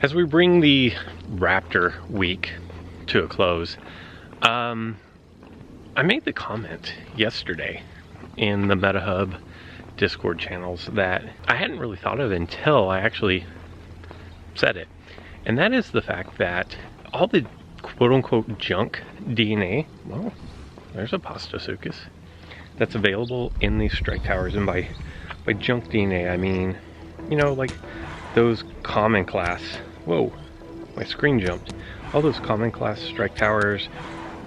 As we bring the Raptor week to a close, I made the comment yesterday in the MetaHub Discord channels that I hadn't really thought of until I actually said it. And that is the fact that all the quote-unquote junk DNA, well, there's a Pastasuchus, that's available in these strike towers. And by junk DNA, I mean, you know, like those common class, whoa, my screen jumped. All those common class strike towers,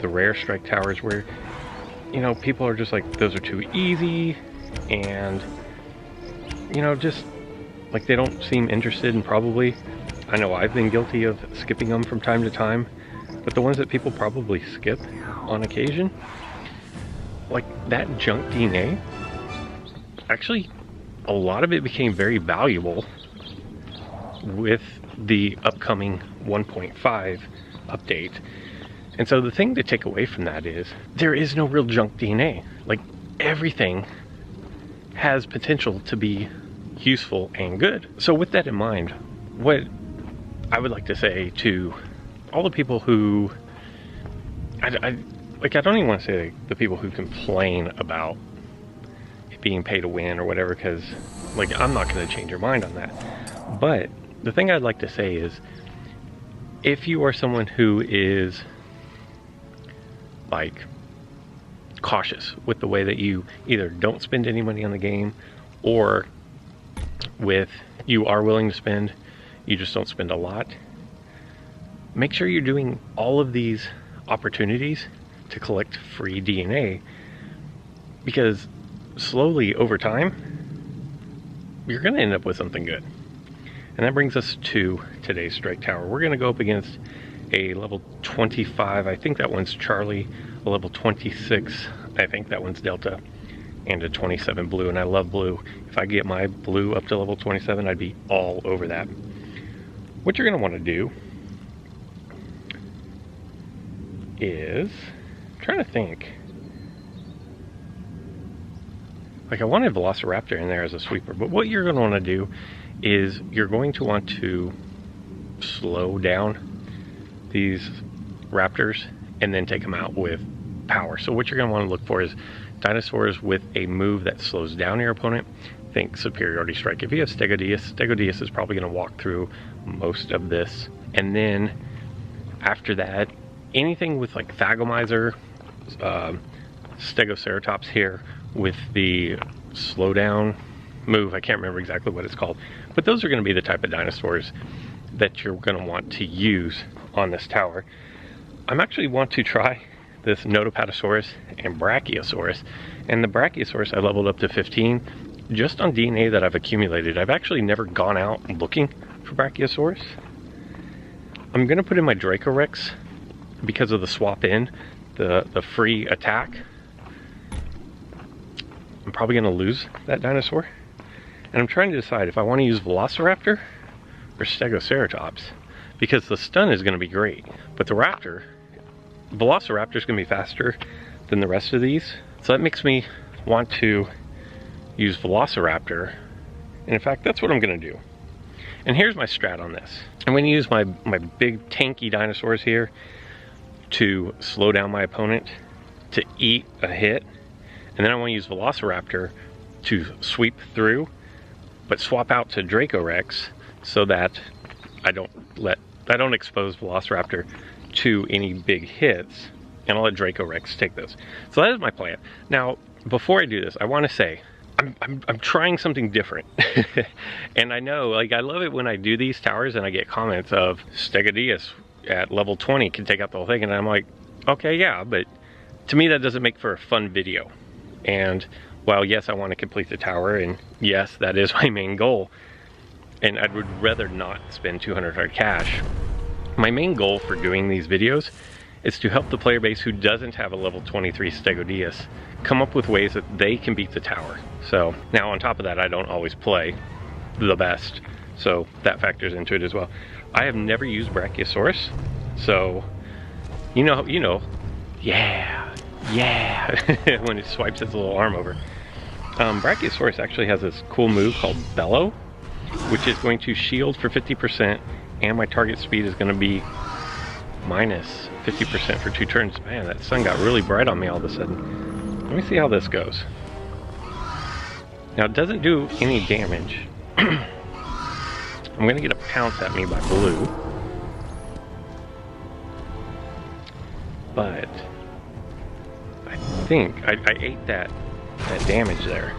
the rare strike towers where, you know, people are just like, those are too easy, and, you know, just like they don't seem interested in probably, I know I've been guilty of skipping them from time to time, but the ones that people probably skip on occasion, like that junk DNA, actually a lot of it became very valuable with the upcoming 1.5 update. And so the thing to take away from that is there is no real junk DNA. Like, everything has potential to be useful and good. So with that in mind, what I would like to say to all the people who, I don't even want to say the people who complain about it being pay to win or whatever, because like, I'm not going to change your mind on that. But the thing I'd like to say is, if you are someone who is like cautious with the way that you either don't spend any money on the game, or with you are willing to spend, you just don't spend a lot, make sure you're doing all of these opportunities to collect free DNA, because slowly over time you're going to end up with something good. And that brings us to today's strike tower. We're going to go up against a level 25, I think that one's Charlie, a level 26, I think that one's Delta, and a 27 blue. And I love blue. If I get my blue up to level 27, I'd be all over that. What you're going to want to do is, I'm trying to think, like, I wanted Velociraptor in there as a sweeper, but what you're going to want to do is you're going to want to slow down these raptors and then take them out with power. So what you're going to want to look for is dinosaurs with a move that slows down your opponent. Think superiority strike. If you have Stegodius is probably going to walk through most of this. And then after that, anything with like Thagomizer, Stegoceratops here with the slowdown move, I can't remember exactly what it's called, but those are going to be the type of dinosaurs that you're going to want to use on this tower. I'm actually want to try this Notopatosaurus and Brachiosaurus, and the Brachiosaurus I leveled up to 15 just on DNA that I've accumulated. I've actually never gone out looking for Brachiosaurus. I'm going to put in my Dracorex because of the swap in, the free attack. I'm probably going to lose that dinosaur. And I'm trying to decide if I want to use Velociraptor or Stegoceratops, because the stun is going to be great. But the Raptor, Velociraptor is going to be faster than the rest of these. So that makes me want to use Velociraptor. And in fact, that's what I'm going to do. And here's my strat on this. I'm going to use my big tanky dinosaurs here to slow down my opponent to eat a hit. And then I want to use Velociraptor to sweep through, but swap out to Dracorex so that I don't expose Velociraptor to any big hits, and I'll let Dracorex take those. So that is my plan. Now, before I do this, I want to say I'm trying something different. And I know, like, I love it when I do these towers and I get comments of Stegodius at level 20 can take out the whole thing, and I'm like, okay, yeah, but to me that doesn't make for a fun video. And while yes, I want to complete the tower, and yes, that is my main goal, and I would rather not spend 200 hard cash, my main goal for doing these videos is to help the player base who doesn't have a level 23 Stegodius come up with ways that they can beat the tower. So now on top of that, I don't always play the best, so that factors into it as well. I have never used Brachiosaurus, so you know, yeah, when it swipes its little arm over. Brachiosaurus actually has this cool move called Bellow, which is going to shield for 50% and my target speed is going to be minus 50% for 2 turns. Man, that sun got really bright on me all of a sudden. Let me see how this goes. Now, it doesn't do any damage. I'm going to get a pounce at me by blue. But I think I ate that damage there.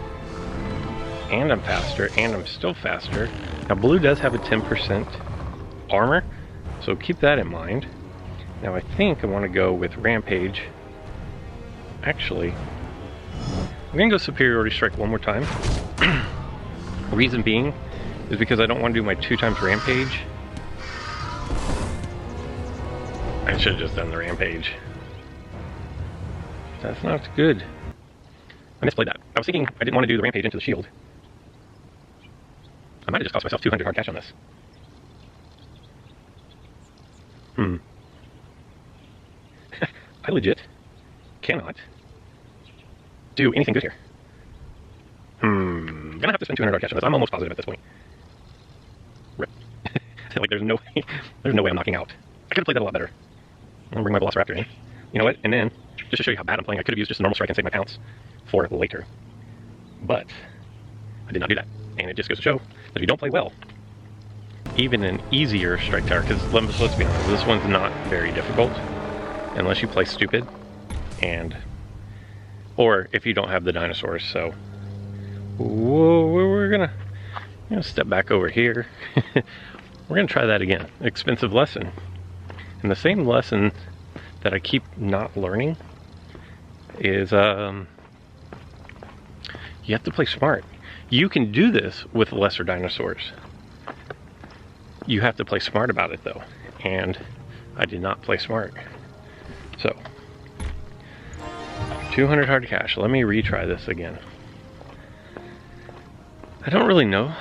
And I'm faster, and I'm still faster. Now, blue does have a 10% armor, so keep that in mind. Now, I think I want to go with Rampage. Actually, I'm going to go Superiority Strike one more time. Reason being is because I don't want to do my 2 times Rampage. I should have just done the Rampage. That's not good. I misplayed that. I was thinking I didn't want to do the Rampage into the shield. I might have just cost myself 200 hard cash on this. I legit cannot do anything good here. I'm gonna have to spend 200 hard cash on this. I'm almost positive at this point. Rip. Like there's no way I'm knocking out. I could have played that a lot better. I'm gonna bring my Velociraptor in. You know what? And then, just to show you how bad I'm playing, I could have used just a normal strike and saved my pounce for later. But I did not do that. And it just goes to show that if you don't play well, even an easier strike tower, because let's be honest, this one's not very difficult unless you play stupid, or if you don't have the dinosaurs. So we're gonna step back over here. We're gonna try that again. Expensive lesson, and the same lesson that I keep not learning is you have to play smart. You can do this with lesser dinosaurs. You have to play smart about it though, and I did not play smart. So 200 hard cash. Let me retry this again. I don't really know.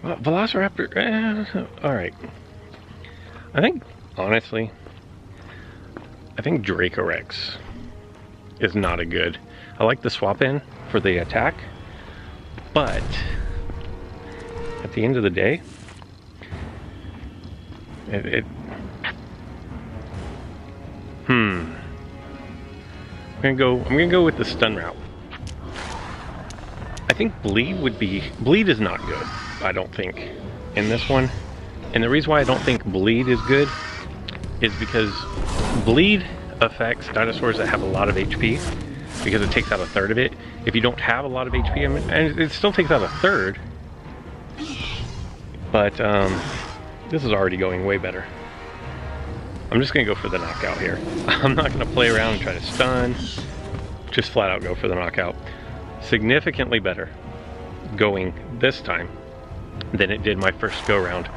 Well, Velociraptor, all right. I think, honestly, Dracorex is not a good. I like the swap in for the attack, but at the end of the day, I'm gonna go with the stun route. I think bleed is not good, I don't think, in this one. And the reason why I don't think bleed is good is because bleed affects dinosaurs that have a lot of HP, because it takes out a third of it. If you don't have a lot of HP, and it still takes out a third, but this is already going way better. I'm just gonna go for the knockout here. I'm not gonna play around and try to stun. Just flat out go for the knockout. Significantly better going this time than it did my first go round.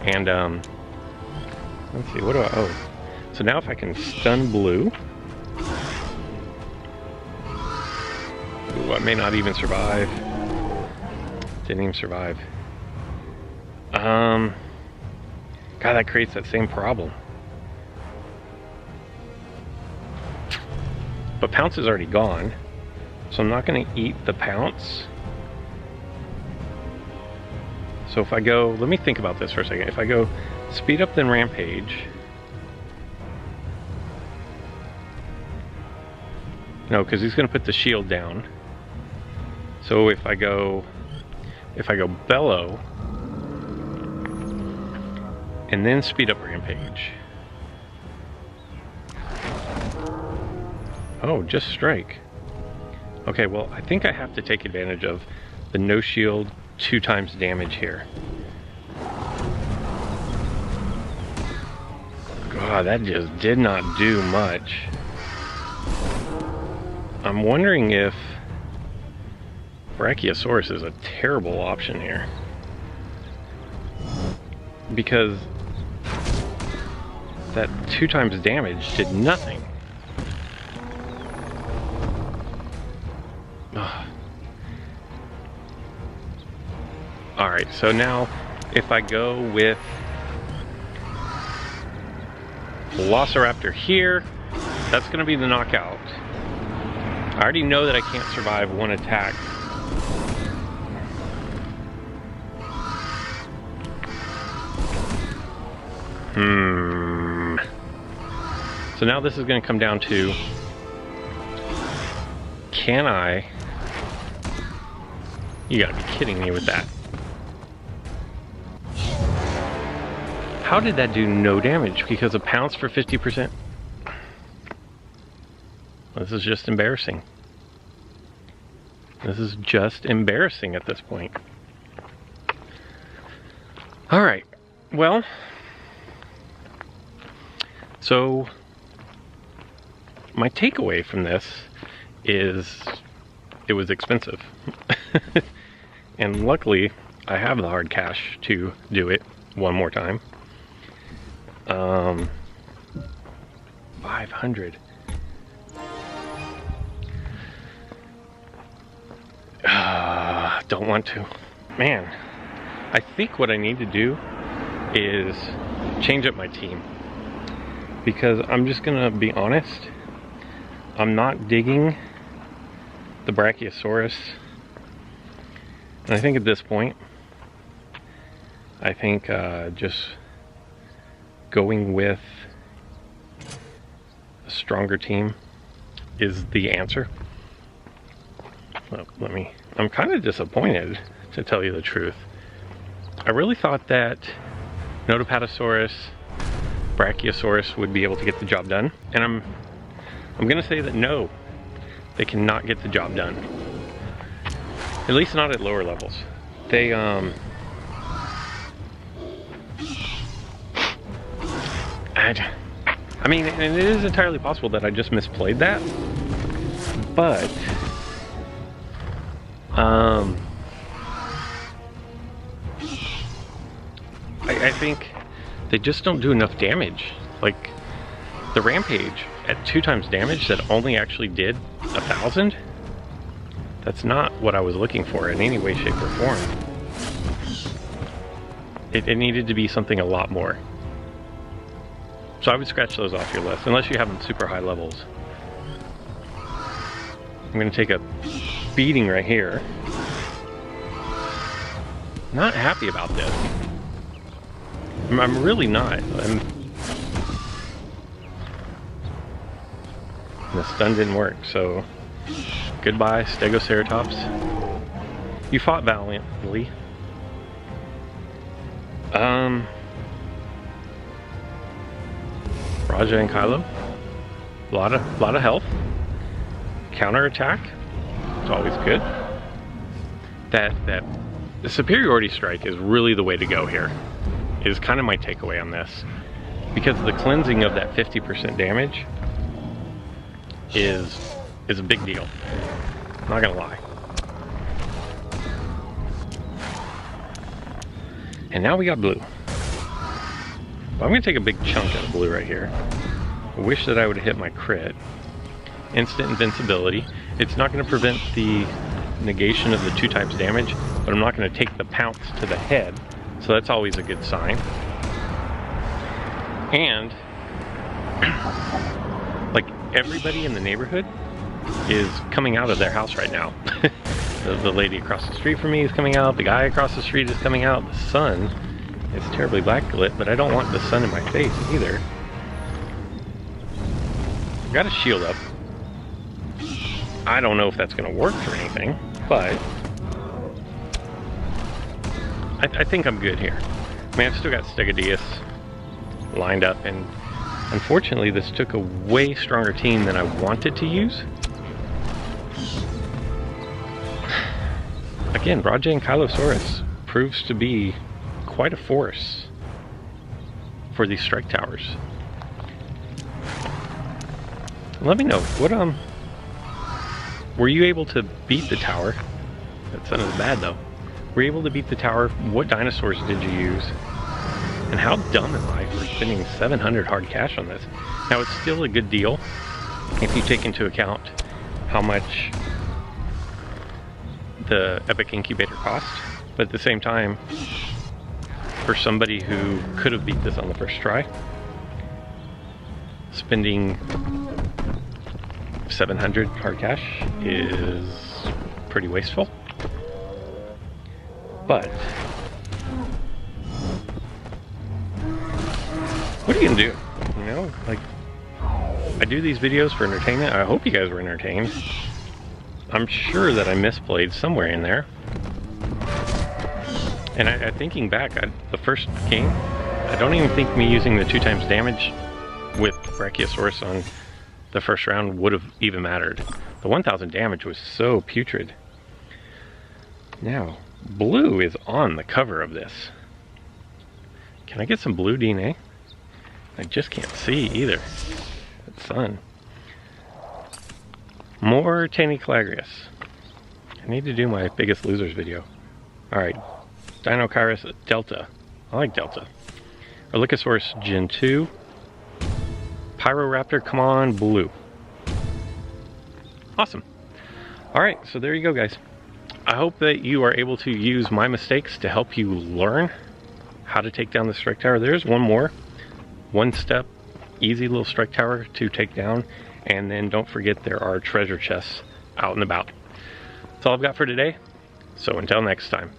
And let's see, what do I, oh. So now if I can stun blue. Ooh, I may not even survive. Didn't even survive. God, that creates that same problem. But pounce is already gone, so I'm not going to eat the pounce. So if I go, let me think about this for a second. If I go speed up then rampage. No, because he's going to put the shield down. So if I go bellow and then speed up rampage. Oh, just strike. Okay, well, I think I have to take advantage of the no shield 2 times damage here. God, that just did not do much. I'm wondering if Brachiosaurus is a terrible option here, because that 2 times damage did nothing. Alright, so now if I go with Velociraptor here, that's going to be the knockout. I already know that I can't survive one attack. So now this is going to come down to, can I? You gotta be kidding me with that. How did that do no damage? Because a pounce for 50%? This is just embarrassing. This is just embarrassing at this point. Alright, well, so my takeaway from this is it was expensive. And luckily, I have the hard cash to do it one more time. 500. Don't want to. Man, I think what I need to do is change up my team. Because I'm just gonna be honest, I'm not digging the Brachiosaurus. And I think at this point, I think just going with a stronger team is the answer. Well, I'm kind of disappointed, to tell you the truth. I really thought that Notapatosaurus, Brachiosaurus would be able to get the job done. And I'm gonna say that no, they cannot get the job done. At least not at lower levels. They, I mean, and it is entirely possible that I just misplayed that, but, I think they just don't do enough damage. Like, the Rampage at 2 times damage that only actually did 1,000, that's not what I was looking for in any way, shape, or form. It needed to be something a lot more. So I would scratch those off your list, unless you have them super high levels. I'm going to take a beating right here. Not happy about this. I'm really not. The stun didn't work, so goodbye, Stegoceratops. You fought valiantly. Raja and Kylo. A lot of health. Counterattack. It's always good. The superiority strike is really the way to go here. Is kind of my takeaway on this. Because the cleansing of that 50% damage is a big deal. I'm not gonna lie. And now we got blue. But I'm gonna take a big chunk out of blue right here. I wish that I would have hit my crit. Instant invincibility. It's not gonna prevent the negation of the 2 times damage, but I'm not gonna take the pounce to the head. So that's always a good sign. And like everybody in the neighborhood is coming out of their house right now. The lady across the street from me is coming out. The guy across the street is coming out. The sun is terribly backlit, but I don't want the sun in my face either. I've got a shield up. I don't know if that's going to work for anything, but I think I'm good here. I mean, I've still got Stegadius lined up, and unfortunately this took a way stronger team than I wanted to use. Again, Raja and Kylosaurus proves to be quite a force for these strike towers. Let me know, what were you able to beat the tower? That sounded bad though. Were you able to beat the tower? What dinosaurs did you use? And how dumb am I for spending 700 hard cash on this? Now it's still a good deal if you take into account how much the Epic Incubator cost, but at the same time, for somebody who could have beat this on the first try, spending 700 hard cash is pretty wasteful. But what are you gonna do? You know, like, I do these videos for entertainment. I hope you guys were entertained. I'm sure that I misplayed somewhere in there. And thinking back, the first game, I don't even think me using the 2x damage with Brachiosaurus on the first round would have even mattered. The 1000 damage was so putrid. Now, blue is on the cover of this. Can I get some blue DNA? I just can't see either. The sun. More Taniclagrius. I need to do my Biggest Losers video. Alright, Dinochirus Delta. I like Delta. Orlichosaurus Gen 2. Pyroraptor, come on, blue. Awesome. Alright, so there you go, guys. I hope that you are able to use my mistakes to help you learn how to take down the strike tower. There's one more. One step, easy little strike tower to take down. And then don't forget there are treasure chests out and about. That's all I've got for today. So until next time.